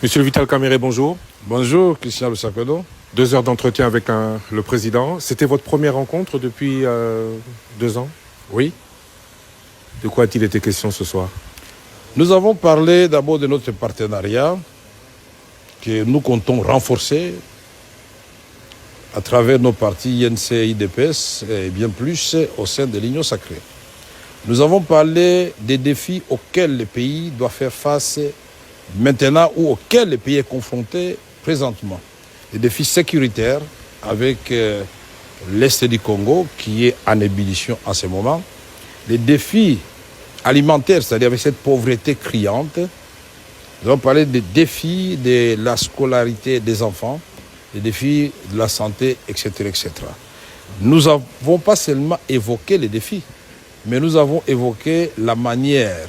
Monsieur Vital Kamerhe, bonjour. Bonjour, Christian Lusakwedo. 2 heures d'entretien avec le président. C'était votre première rencontre depuis 2 ans? Oui. De quoi a-t-il été question ce soir? Nous avons parlé d'abord de notre partenariat que nous comptons renforcer à travers nos partis INC et IDPS et bien plus au sein de l'Union sacrée. Nous avons parlé des défis auxquels le pays doit faire face maintenant ou auxquels le pays est confronté présentement. Des défis sécuritaires avec l'Est du Congo qui est en ébullition en ce moment. Les défis alimentaires, c'est-à-dire avec cette pauvreté criante. Nous avons parlé des défis de la scolarité des enfants, des défis de la santé, etc., etc. Nous n'avons pas seulement évoqué les défis, mais nous avons évoqué la manière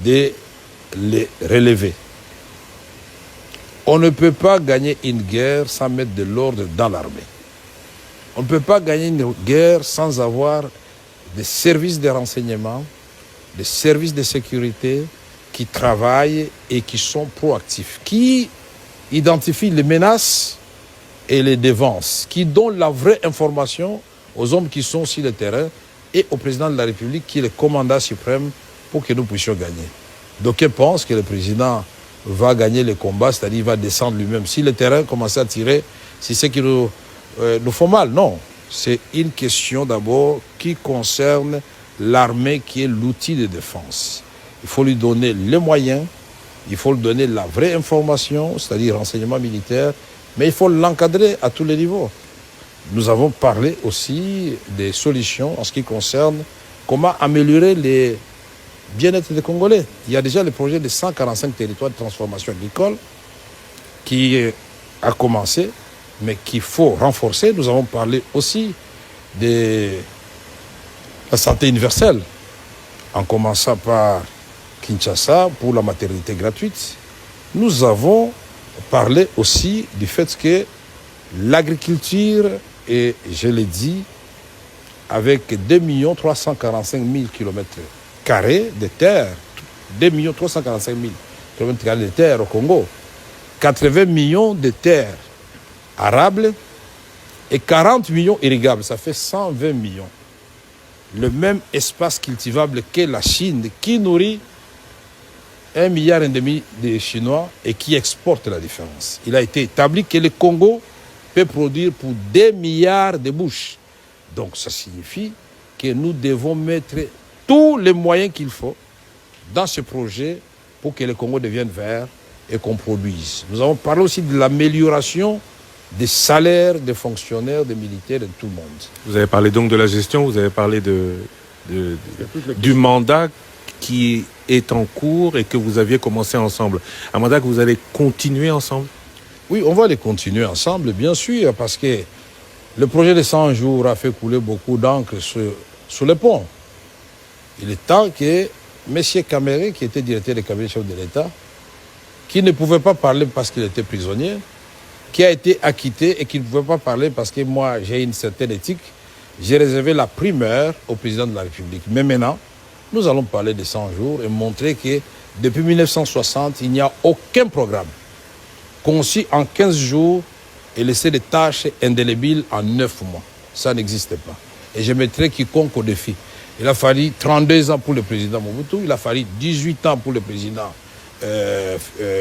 de les relever. On ne peut pas gagner une guerre sans mettre de l'ordre dans l'armée. On ne peut pas gagner une guerre sans avoir des services de renseignement, des services de sécurité qui travaillent et qui sont proactifs, qui identifient les menaces et les dévances, qui donnent la vraie information aux hommes qui sont sur le terrain et au président de la République qui est le commandant suprême pour que nous puissions gagner. D'aucuns pensent que le président va gagner le combat, c'est-à-dire il va descendre lui-même. Si le terrain commence à tirer, c'est ce qui nous font mal. Non, c'est une question d'abord qui concerne l'armée qui est l'outil de défense. Il faut lui donner les moyens, il faut lui donner la vraie information, c'est-à-dire renseignement militaire, mais il faut l'encadrer à tous les niveaux. Nous avons parlé aussi des solutions en ce qui concerne comment améliorer les bien-être des Congolais. Il y a déjà le projet de 145 territoires de transformation agricole qui a commencé, mais qu'il faut renforcer. Nous avons parlé aussi de la santé universelle, en commençant par Kinshasa pour la maternité gratuite. Nous avons parlé aussi du fait que l'agriculture, et je l'ai dit, avec 2 345 000 km² de terre, 2 345 000 km² de terre au Congo, 80 millions de terres arables et 40 millions irrigables, ça fait 120 millions. Le même espace cultivable que la Chine, qui nourrit 1,5 milliard de Chinois et qui exporte la différence. Il a été établi que le Congo peut produire pour 2 milliards de bouches. Donc ça signifie que nous devons mettre tous les moyens qu'il faut dans ce projet pour que le Congo devienne vert et qu'on produise. Nous avons parlé aussi de l'amélioration des salaires des fonctionnaires, des militaires, de tout le monde. Vous avez parlé donc de la gestion, vous avez parlé du mandat qui est en cours et que vous aviez commencé ensemble. Un mandat que vous allez continuer ensemble? Oui, on va les continuer ensemble, bien sûr, parce que le projet de 100 jours a fait couler beaucoup d'encre sur le pont. Il est temps que M. Kamerhe, qui était directeur du cabinet chef de l'État, qui ne pouvait pas parler parce qu'il était prisonnier, qui a été acquitté et qui ne pouvait pas parler parce que moi, j'ai une certaine éthique, j'ai réservé la primeur au président de la République. Mais maintenant, nous allons parler de 100 jours et montrer que depuis 1960, il n'y a aucun programme conçu en 15 jours et laissé des tâches indélébiles en 9 mois. Ça n'existe pas. Et je mettrai quiconque au défi. Il a fallu 32 ans pour le président Mobutu, il a fallu 18 ans pour le président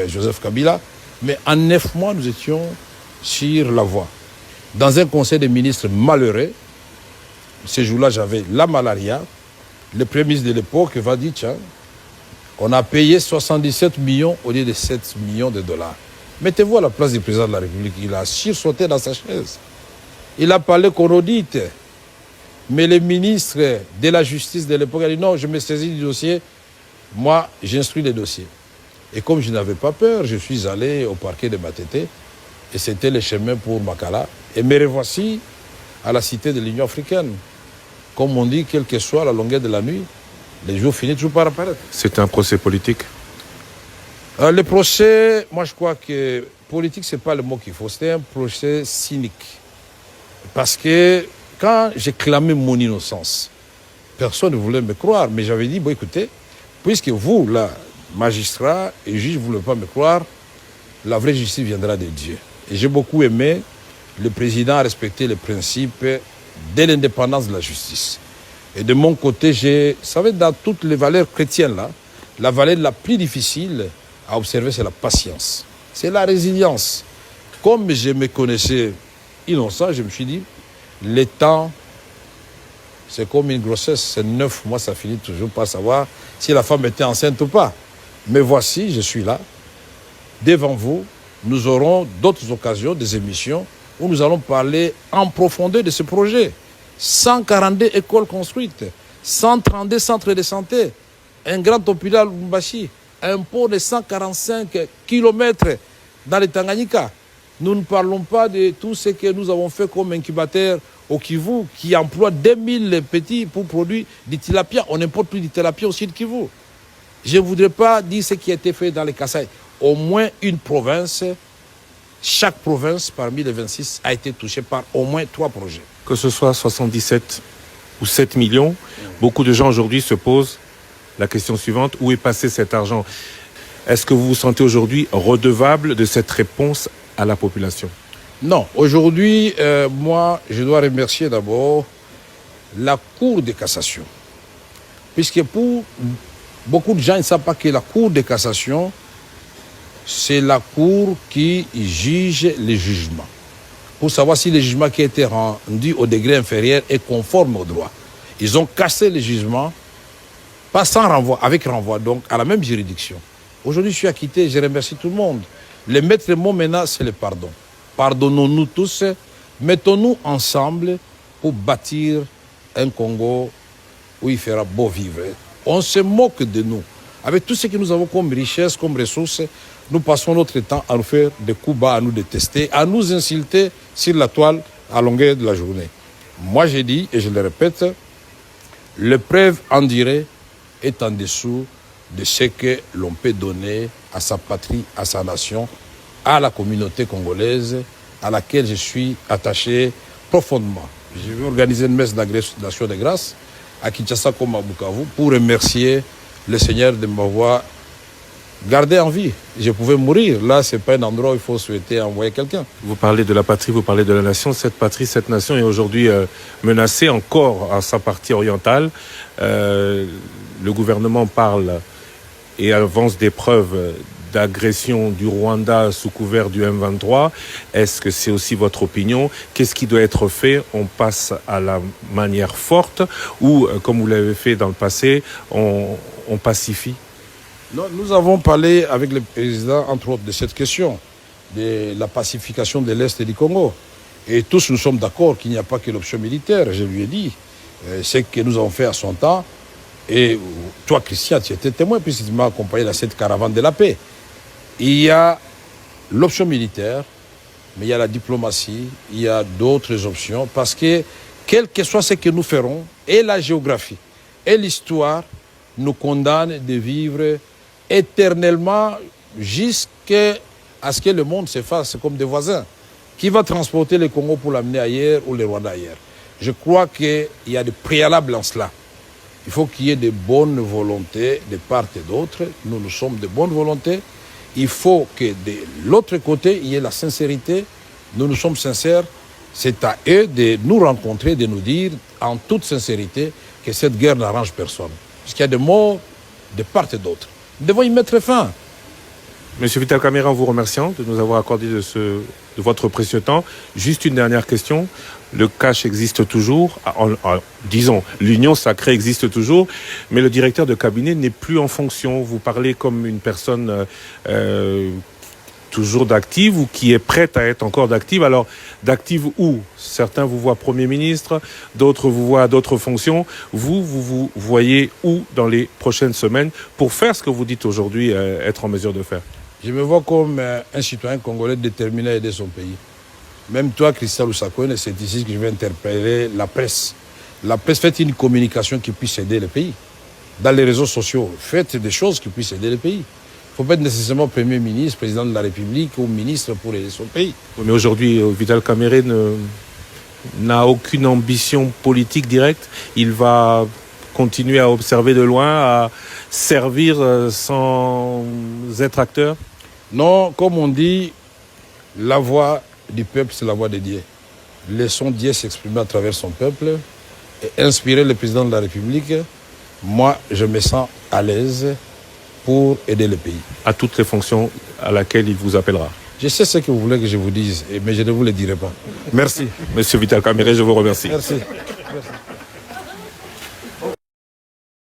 Joseph Kabila, mais en 9 mois, nous étions sur la voie. Dans un conseil des ministres malheureux, ce jour-là, j'avais la malaria. Le premier ministre de l'époque va dire, tiens, on a payé 77 millions au lieu de 7 millions de dollars. Mettez-vous à la place du président de la République. Il a sursauté dans sa chaise. Il a parlé qu'on audite. Mais le ministre de la Justice de l'époque a dit, non, je me saisis du dossier. Moi, j'instruis les dossiers. Et comme je n'avais pas peur, je suis allé au parquet de Matete. Et c'était le chemin pour Makala. Et me revoici à la cité de l'Union africaine. Comme on dit, quelle que soit la longueur de la nuit, les jours finissent toujours par apparaître. C'est un procès politique? Le procès, moi je crois que politique, ce n'est pas le mot qu'il faut. C'était un procès cynique. Parce que quand j'ai clamé mon innocence, personne ne voulait me croire. Mais j'avais dit, bon écoutez, puisque vous, là, magistrat et juge, vous ne voulez pas me croire, la vraie justice viendra de Dieu. Et j'ai beaucoup aimé, le président a respecté les principes de l'indépendance de la justice. Et de mon côté, vous savez, dans toutes les valeurs chrétiennes, là, la valeur la plus difficile à observer, c'est la patience. C'est la résilience. Comme je me connaissais innocent, je me suis dit, le temps, c'est comme une grossesse, c'est 9 mois, ça finit toujours par savoir si la femme était enceinte ou pas. Mais voici, je suis là, devant vous. Nous aurons d'autres occasions, des émissions, où nous allons parler en profondeur de ce projet. 142 écoles construites, 132 centres de santé, un grand hôpital Lumbashi, un pont de 145 km dans le Tanganyika. Nous ne parlons pas de tout ce que nous avons fait comme incubateur au Kivu, qui emploie 2000 petits pour produire du tilapia. On n'importe plus du tilapia au sud Kivu. Je ne voudrais pas dire ce qui a été fait dans les Kasaï. Au moins une province, chaque province parmi les 26 a été touchée par au moins 3 projets. Que ce soit 77 ou 7 millions, beaucoup de gens aujourd'hui se posent la question suivante, où est passé cet argent? Est-ce que vous vous sentez aujourd'hui redevable de cette réponse à la population? Non, aujourd'hui, moi, je dois remercier d'abord la Cour de cassation. Puisque pour beaucoup de gens, ils ne savent pas que la Cour de cassation, c'est la Cour qui juge les jugements. Pour savoir si le jugement qui a été rendu au degré inférieur est conforme au droit. Ils ont cassé le jugement, pas sans renvoi, avec renvoi, donc à la même juridiction. Aujourd'hui, je suis acquitté, je remercie tout le monde. Le maître mot maintenant, c'est le pardon. Pardonnons-nous tous, mettons-nous ensemble pour bâtir un Congo où il fera beau vivre. On se moque de nous. Avec tout ce que nous avons comme richesse, comme ressources, nous passons notre temps à nous faire des coups bas, à nous détester, à nous insulter sur la toile à longueur de la journée. Moi, j'ai dit, et je le répète, l'épreuve en durée est en dessous de ce que l'on peut donner à sa patrie, à sa nation, à la communauté congolaise, à laquelle je suis attaché profondément. Je vais organiser une messe d'action de grâce à Kinshasa comme à Bukavu pour remercier le Seigneur de m'avoir gardé en vie. Je pouvais mourir. Là, ce n'est pas un endroit où il faut souhaiter envoyer quelqu'un. Vous parlez de la patrie, vous parlez de la nation. Cette patrie, cette nation est aujourd'hui menacée encore à sa partie orientale. Le gouvernement parle et avance des preuves d'agression du Rwanda sous couvert du M23. Est-ce que c'est aussi votre opinion? Qu'est-ce qui doit être fait? On passe à la manière forte ou, comme vous l'avez fait dans le passé, on pacifie? Non, nous avons parlé avec le président, entre autres, de cette question, de la pacification de l'Est du Congo. Et tous nous sommes d'accord qu'il n'y a pas que l'option militaire. Je lui ai dit, ce que nous avons fait à son temps. Et toi, Christian, tu étais témoin puisque tu m'as accompagné dans cette caravane de la paix. Il y a l'option militaire, mais il y a la diplomatie, il y a d'autres options, parce que quel que soit ce que nous ferons, et la géographie, et l'histoire nous condamnent de vivre éternellement jusqu'à ce que le monde se fasse comme des voisins. Qui va transporter le Congo pour l'amener ailleurs ou le Rwanda ailleurs? Je crois qu'il y a des préalables en cela. Il faut qu'il y ait de bonnes volontés de part et d'autre. Nous sommes de bonne volonté. Il faut que de l'autre côté, il y ait la sincérité. Nous sommes sincères. C'est à eux de nous rencontrer, de nous dire en toute sincérité que cette guerre n'arrange personne. Parce qu'il y a des morts de part et d'autre. Nous devons y mettre fin. Monsieur Vital Kamerhe, en vous remerciant de nous avoir accordé de votre précieux temps. Juste une dernière question. Le cash existe toujours, disons, l'union sacrée existe toujours, mais le directeur de cabinet n'est plus en fonction. Vous parlez comme une personne toujours d'active ou qui est prête à être encore d'active. Alors, d'active où? Certains vous voient Premier ministre, d'autres vous voient à d'autres fonctions. Vous voyez où dans les prochaines semaines pour faire ce que vous dites aujourd'hui être en mesure de faire? Je me vois comme un citoyen congolais déterminé à aider son pays. Même toi, Christian Lusakone, c'est ici que je vais interpeller la presse. La presse, faites une communication qui puisse aider le pays. Dans les réseaux sociaux, faites des choses qui puissent aider le pays. Il ne faut pas être nécessairement Premier ministre, Président de la République ou ministre pour aider son pays. Mais aujourd'hui, Vital Kamerhe n'a aucune ambition politique directe. Il va continuer à observer de loin, à servir sans être acteur. Non, comme on dit, la voix du peuple, c'est la voix de Dieu. Laissons Dieu s'exprimer à travers son peuple et inspirer le président de la République. Moi, je me sens à l'aise pour aider le pays. À toutes les fonctions à laquelle il vous appellera. Je sais ce que vous voulez que je vous dise, mais je ne vous le dirai pas. Merci. Monsieur Vital Kamerhe, je vous remercie. Merci.